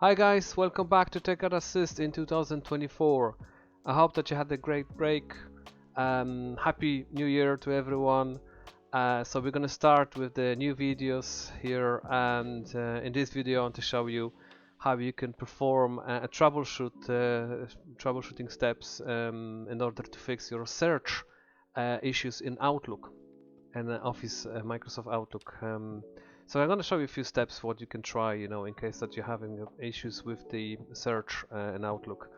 Hi guys, welcome back to TechCatAssist in 2024. I hope that you had a great break. Happy New Year to everyone. So we're gonna start with the new videos here, and in this video I want to show you how you can perform a troubleshooting steps in order to fix your search issues in Outlook and Office Microsoft Outlook. So I'm going to show you a few steps what you can try, in case that you're having issues with the search in Outlook.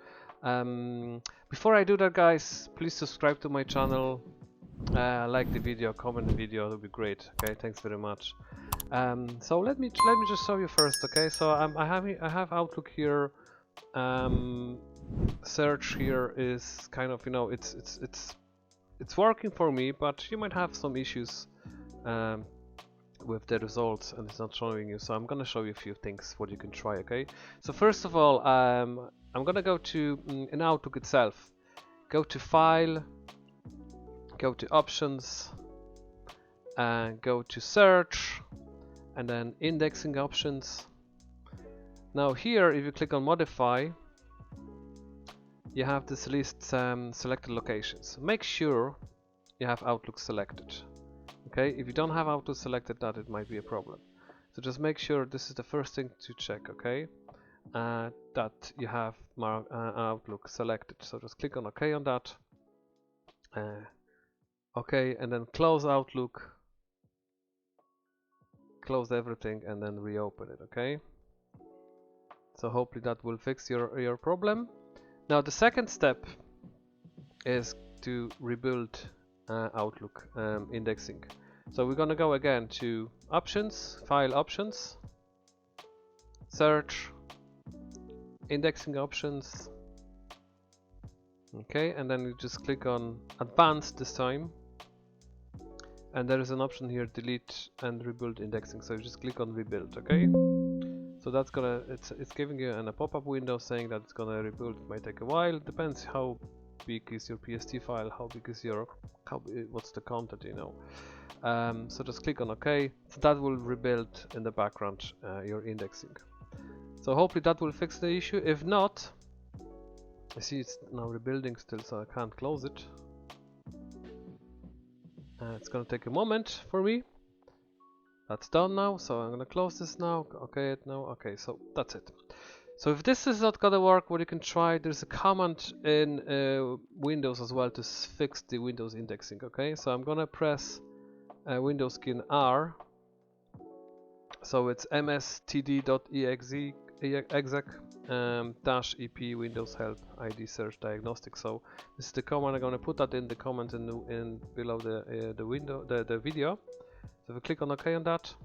Before I do that, guys, please subscribe to my channel, like the video, comment the video, that would be great. Okay, thanks very much. So let me just show you first. Okay, so I have Outlook here. Search here is kind of, it's working for me, but you might have some issues with the results and it's not showing you. So I'm gonna show you a few things what you can try. Okay, so first of all, I'm gonna go to in Outlook itself, go to File, go to Options, and go to Search, and then Indexing Options. Now here, if you click on Modify, you have this list selected locations. Make sure you have Outlook selected. Okay, if you don't have Outlook selected, that it might be a problem. So just make sure this is the first thing to check. Okay, that you have Outlook selected. So just click on OK on that. OK, and then close Outlook, close everything, and then reopen it. Okay. So hopefully that will fix your problem. Now the second step is to rebuild Outlook indexing. So we're gonna go again to Options, File Options, Search, Indexing Options. Okay, and then you just click on Advanced this time, and there is an option here, Delete and Rebuild Indexing. So you just click on Rebuild. Okay, so that's gonna it's giving you a pop-up window saying that it's gonna rebuild. It might take a while. It depends how big is your PST file, how big is your what's the content, so just click on OK. So that will rebuild in the background your indexing. So hopefully that will fix the issue. If not, I see it's now rebuilding still, so I can't close it. It's gonna take a moment for me. That's done now, so I'm gonna close this now. Okay, now okay, so that's it. So if this is not gonna work, what you can try, there's a command in Windows as well to fix the Windows indexing. Okay, so I'm gonna press Windows key R. So it's msdt.exe -ep WindowsHelp ID SearchDiagnostic. So this is the command. I'm gonna put that in the comment in below the video. So if we click on OK on that.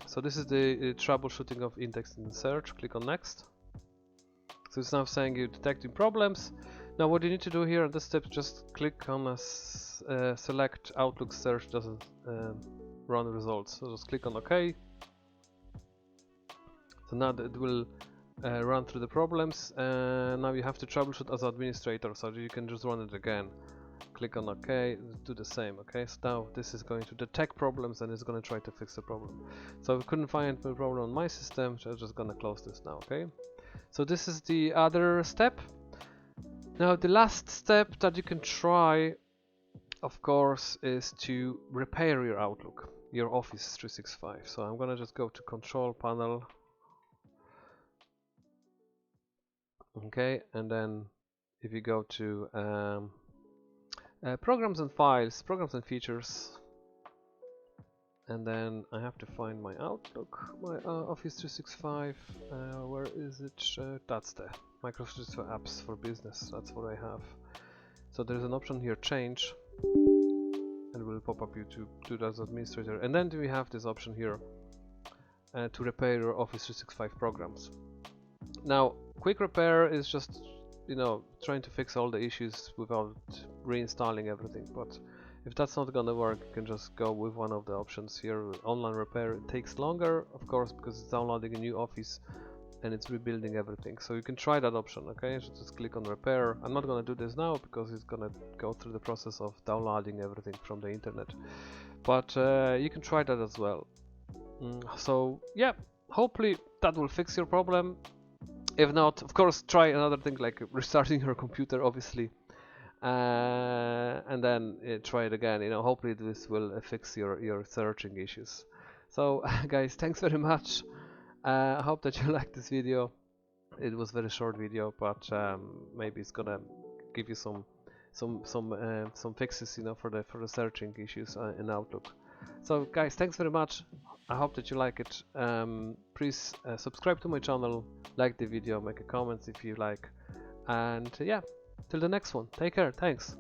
So this is the troubleshooting of indexing and search. Click on Next. So it's now saying you're detecting problems. Now what you need to do here at this step, just click on select Outlook search doesn't run results. So just click on OK. So now it will run through the problems. Now you have to troubleshoot as administrator, so you can just run it again. Click on OK, do the same. Okay, so now this is going to detect problems and it's going to try to fix the problem. So we couldn't find the problem on my system, so I'm just going to close this now. Okay, so this is the other step. Now the last step that you can try, of course, is to repair your Outlook, your Office 365. So I'm going to just go to Control Panel. Okay, and then if you go to Programs and Files, Programs and Features, and then I have to find my Outlook, my Office 365. Where is it? That's the Microsoft 365 Apps for Business. That's what I have. So there's an option here, Change, and it will pop up you to do that as administrator. And then we have this option here to repair your Office 365 programs. Now, quick repair is just trying to fix all the issues without reinstalling everything, but if that's not gonna work, you can just go with one of the options here, online repair. It takes longer, of course, because it's downloading a new Office and it's rebuilding everything, so you can try that option. Okay, so just click on repair. I'm not gonna do this now because it's gonna go through the process of downloading everything from the internet, but you can try that as well. So yeah, hopefully that will fix your problem. If not, of course, try another thing like restarting your computer, obviously, and then try it again. Hopefully this will fix your searching issues. So, guys, thanks very much. I hope that you liked this video. It was a very short video, but maybe it's gonna give you some fixes, for the searching issues in Outlook. So, guys, thanks very much. I hope that you like it. Please subscribe to my channel, like the video, make a comment if you like, and yeah, till the next one. Take care. Thanks.